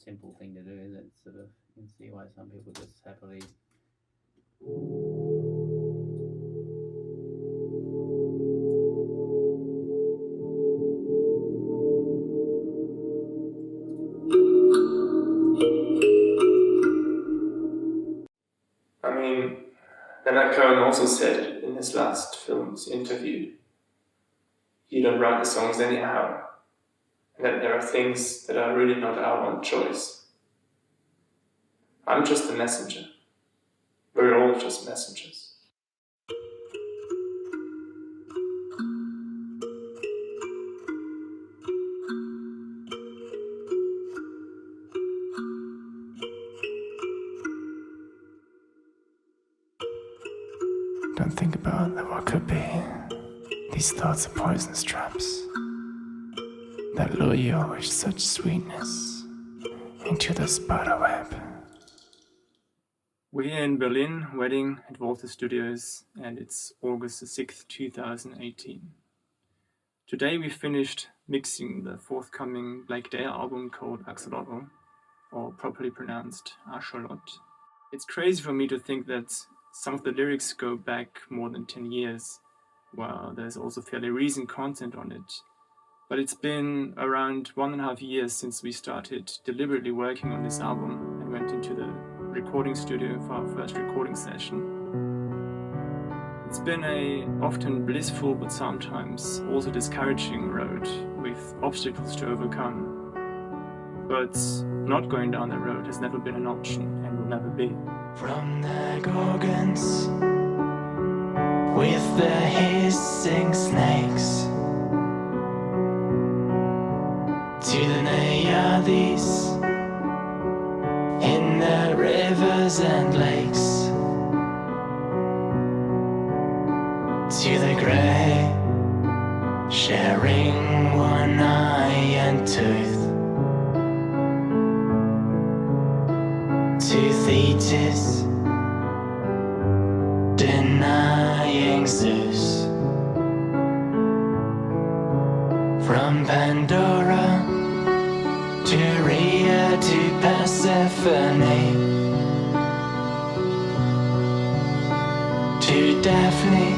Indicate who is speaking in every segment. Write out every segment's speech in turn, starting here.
Speaker 1: simple thing to do, is it? Sort of, you can see why some people just happily.
Speaker 2: I mean, Leonard Cohen also said in his last film's interview, you don't write the songs anyhow, and that there are things that are really not our own choice. I'm just a messenger. We're all just messengers.
Speaker 3: Don't think about what could be. These thoughts are poisonous traps that lure you with such sweetness into the spider web.
Speaker 2: We're in Berlin, wedding at Walter Studios, and it's August the 6th, 2018. Today we finished mixing the forthcoming Blake Day album called Axolotl, or properly pronounced Axolotl. It's crazy for me to think that some of the lyrics go back more than 10 years, while there's also fairly recent content on it. But it's been around 1.5 years since we started deliberately working on this album and went into the recording studio for our first recording session. It's been a often blissful but sometimes also discouraging road with obstacles to overcome. But not going down the road has never been an option and will never be.
Speaker 3: From the gorgons with the hissing snakes to the Nayadis in the rivers and lakes, to the grey sharing one eye and tooth, to Thetis denying Zeus, from Pandora to Rhea to Persephone, to Daphne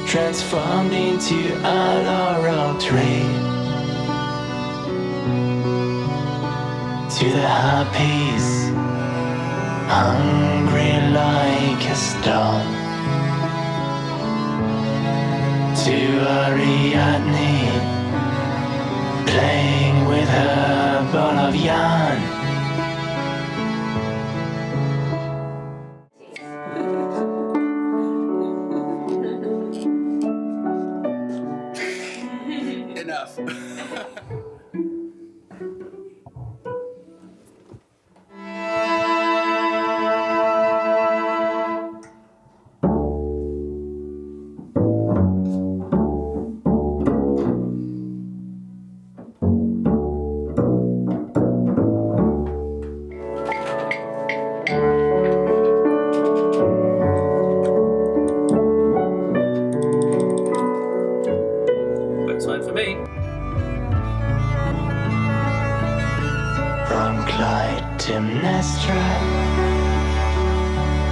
Speaker 3: transformed into a laurel tree, to the harpies hungry like a storm, to Ariadne playing with her ball of yarn.
Speaker 4: Enough.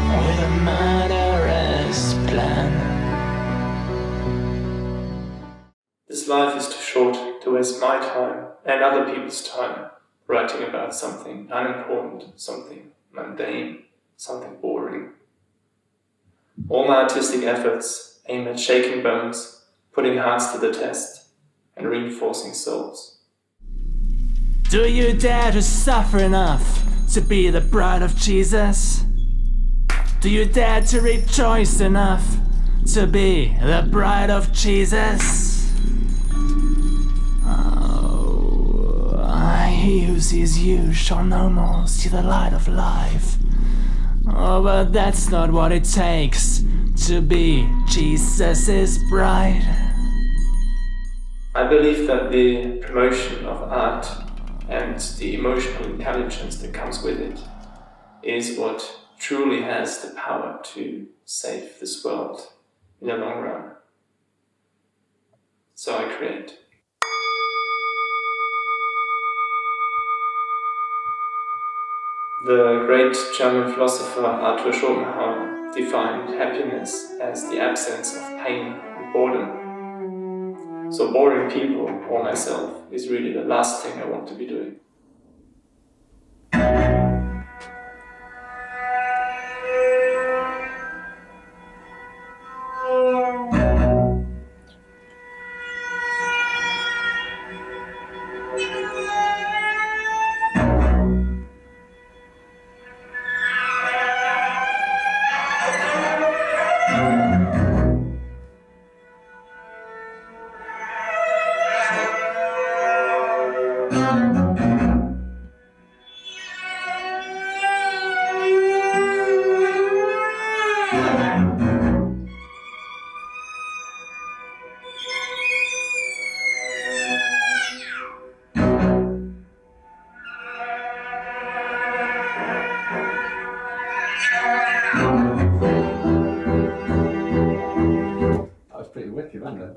Speaker 4: With a murderous plan.
Speaker 2: This life is too short to waste my time and other people's time writing about something unimportant, something mundane, something boring. All my artistic efforts aim at shaking bones, putting hearts to the test, and reinforcing souls.
Speaker 3: Do you dare to suffer enough to be the bride of Jesus? Do you dare to rejoice enough to be the bride of Jesus? Oh, he who sees you shall no more see the light of life. Oh, but that's not what it takes to be Jesus' bride.
Speaker 2: I believe that the promotion of art and the emotional intelligence that comes with it is what truly has the power to save this world in the long run. So I create. The great German philosopher Arthur Schopenhauer defined happiness as the absence of pain and boredom. So boring people or myself is really the last thing I want to be doing.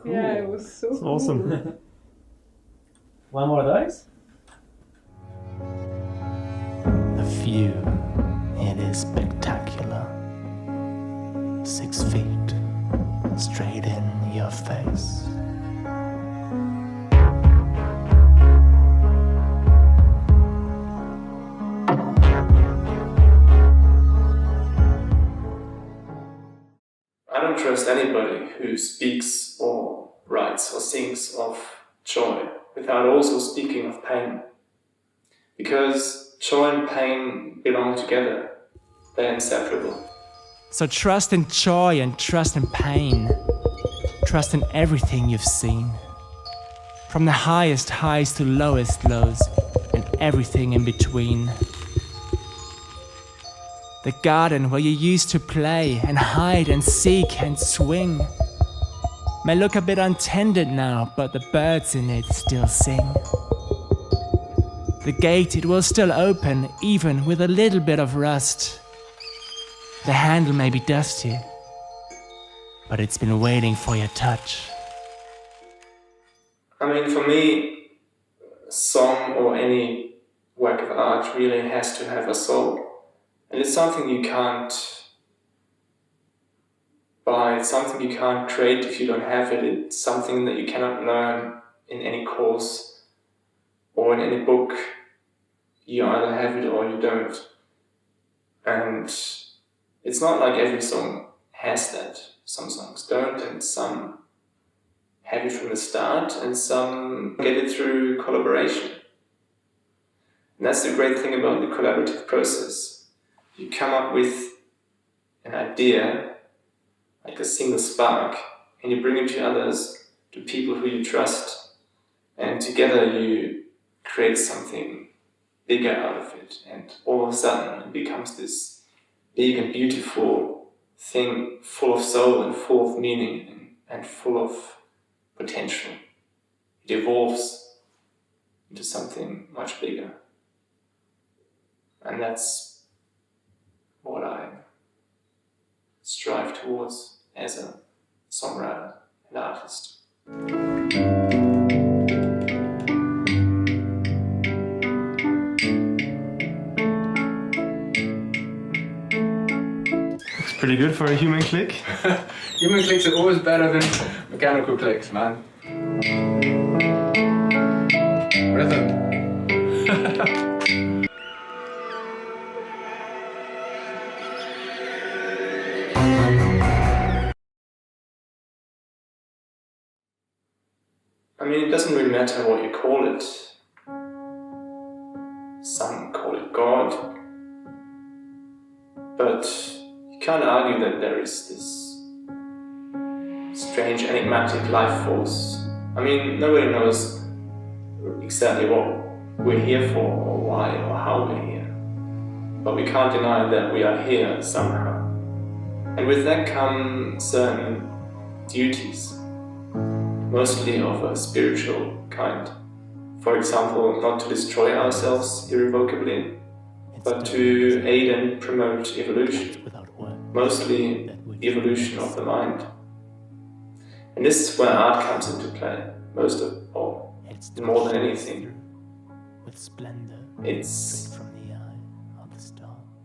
Speaker 1: Cool.
Speaker 5: Yeah, it was so
Speaker 3: It's
Speaker 5: cool.
Speaker 3: awesome.
Speaker 1: One more of those?
Speaker 3: The view, it is spectacular. 6 feet, straight in your face.
Speaker 2: I don't trust anybody who speaks or writes or sings of joy without also speaking of pain. Because joy and pain belong together, they're inseparable.
Speaker 3: So trust in joy and trust in pain. Trust in everything you've seen. From the highest highs to lowest lows and everything in between. The garden where you used to play and hide and seek and swing may look a bit untended now, but the birds in it still sing. The gate, it will still open, even with a little bit of rust. The handle may be dusty, but it's been waiting for your touch.
Speaker 2: I mean, for me, a song or any work of art really has to have a soul. And it's something you can't buy, it's something you can't create if you don't have it. It's something that you cannot learn in any course or in any book. You either have it or you don't. And it's not like every song has that. Some songs don't, and some have it from the start, and some get it through collaboration. And that's the great thing about the collaborative process. You come up with an idea, like a single spark, and you bring it to others, to people who you trust, and together you create something bigger out of it, and all of a sudden it becomes this big and beautiful thing, full of soul and full of meaning and full of potential. It evolves into something much bigger. And that's what I strive towards as a songwriter and artist. Looks pretty good for a human click.
Speaker 6: Human clicks are always better than mechanical clicks, man. Rhythm.
Speaker 2: I mean, it doesn't really matter what you call it. Some call it God. But you can't argue that there is this strange enigmatic life force. I mean, nobody knows exactly what we're here for, or why, or how we're here. But we can't deny that we are here somehow. And with that come certain duties, mostly of a spiritual kind. For example, not to destroy ourselves irrevocably, but to aid and promote evolution, mostly the evolution of the mind. And this is where art comes into play, most of all, more than anything. It's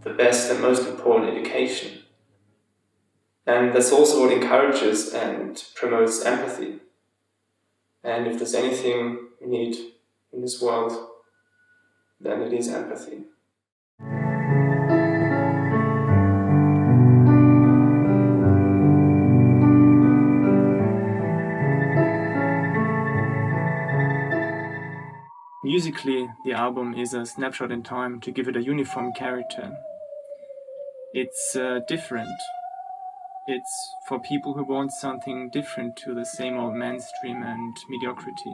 Speaker 2: the best and most important education. And that's also what encourages and promotes empathy. And if there's anything we need in this world, then it is empathy. Musically, the album is a snapshot in time to give it a uniform character. It's different. It's for people who want something different to the same old mainstream and mediocrity.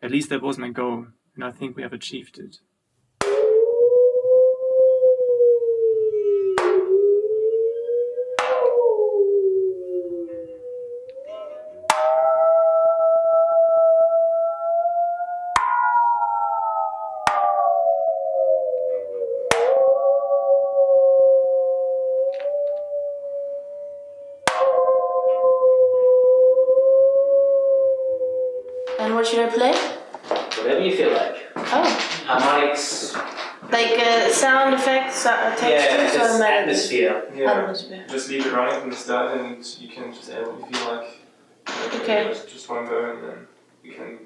Speaker 2: At least that was my goal, and I think we have achieved it.
Speaker 5: And what should I play?
Speaker 1: Whatever you feel like.
Speaker 5: Oh.
Speaker 1: Harmonics.
Speaker 5: Like sound effects, textures, or melodies?
Speaker 1: Atmosphere.
Speaker 2: Yeah,
Speaker 5: Atmosphere.
Speaker 2: just leave it running from the start and you can just add what you feel like.
Speaker 5: Okay.
Speaker 2: Just one go and then you can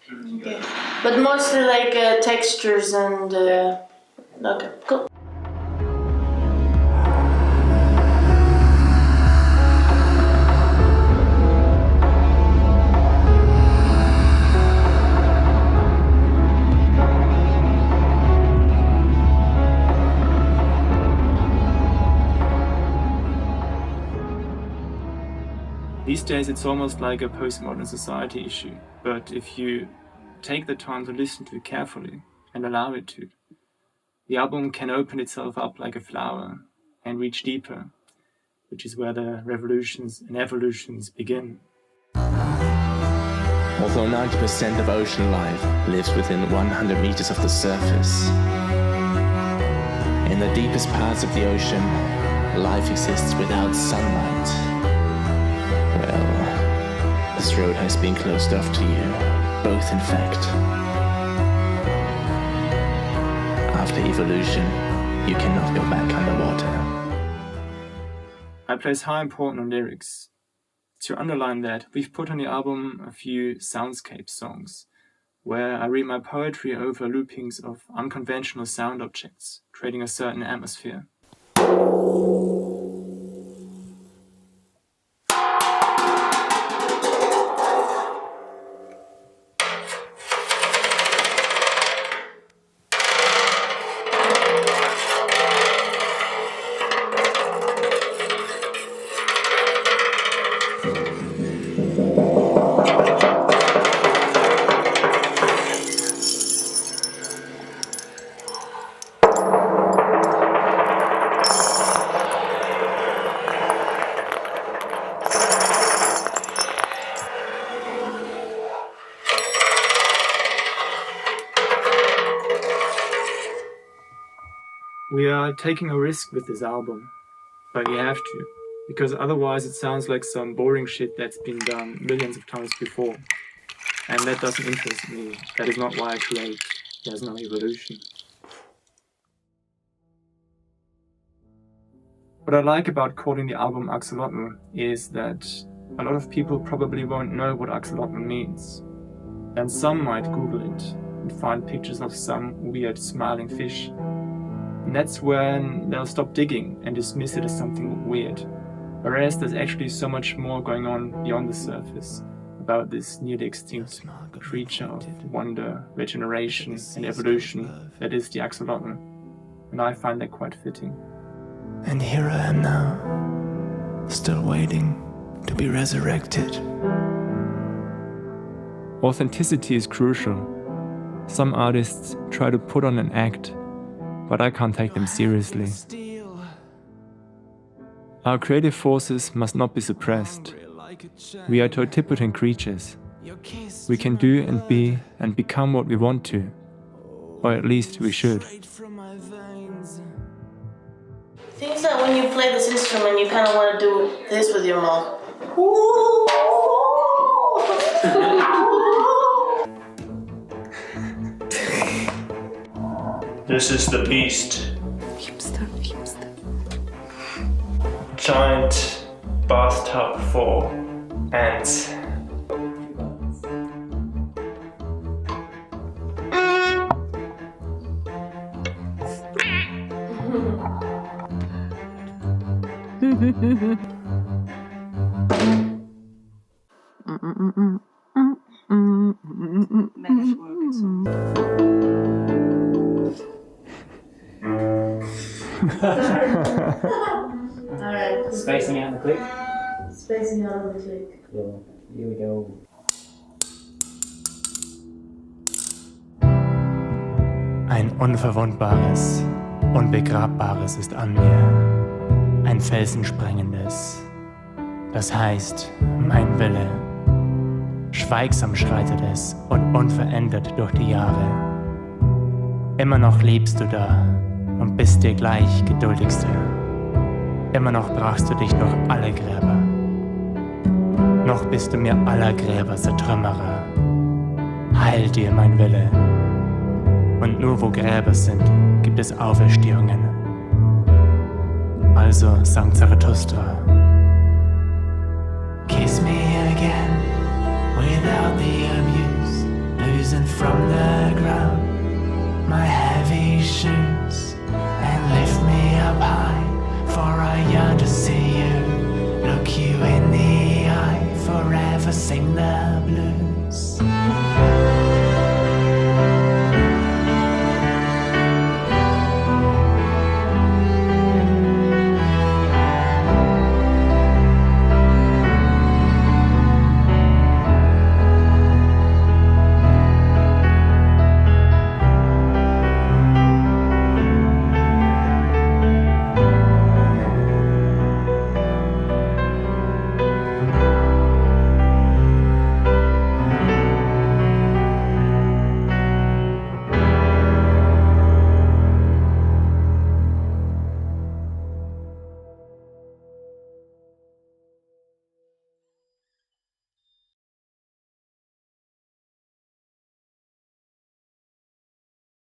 Speaker 2: do it together.
Speaker 5: Okay. But mostly like textures and... Okay, cool.
Speaker 2: These days it's almost like a postmodern society issue, but if you take the time to listen to it carefully and allow it to, the album can open itself up like a flower and reach deeper, which is where the revolutions and evolutions begin.
Speaker 7: Although 90% of ocean life lives within 100 meters of the surface, in the deepest parts of the ocean, life exists without sunlight. Well, this road has been closed off to you, both in fact. After evolution, you cannot go back underwater.
Speaker 2: I place high importance on lyrics. To underline that, we've put on the album a few Soundscapes songs, where I read my poetry over loopings of unconventional sound objects, creating a certain atmosphere. We are taking a risk with this album, but you have to, because otherwise it sounds like some boring shit that's been done millions of times before. And that doesn't interest me. That is not why I create. There's no evolution. What I like about calling the album Axolotl is that a lot of people probably won't know what Axolotl means. And some might Google it and find pictures of some weird smiling fish. And that's when they'll stop digging and dismiss it as something weird. Whereas there's actually so much more going on beyond the surface about this nearly extinct creature of wonder, regeneration and evolution that is the Axolotl. And I find that quite fitting.
Speaker 3: And here I am now, still waiting to be resurrected.
Speaker 2: Authenticity is crucial. Some artists try to put on an act, but I can't take them seriously. Our creative forces must not be suppressed. We are totipotent creatures. We can do and be and become what we want to. Or at least we should.
Speaker 5: Things that when you play this instrument, you kind of want to do this with your mouth.
Speaker 8: This is the beast.
Speaker 2: giant bathtub for ants.
Speaker 5: Alright.
Speaker 1: Spacing out the click.
Speaker 5: Spacing out of the click.
Speaker 1: Cool. Here we go.
Speaker 3: Ein unverwundbares, unbegrabbares ist an mir, ein felsensprengendes. Das heißt, mein Wille. Schweigsam schreitet es und unverändert durch die Jahre. Immer noch lebst du da und bist dir gleich geduldigster. Immer noch brachst du dich durch alle Gräber. Noch bist du mir aller Gräber Zertrümmerer. Heil dir, mein Wille. Und nur wo Gräber sind, gibt es Auferstehungen. Also sang Zarathustra. Kiss me again, without the abuse, losing from the ground my heavy shoes, and lift me up high, for I yearn to see you, look you in the eye, forever sing the blues.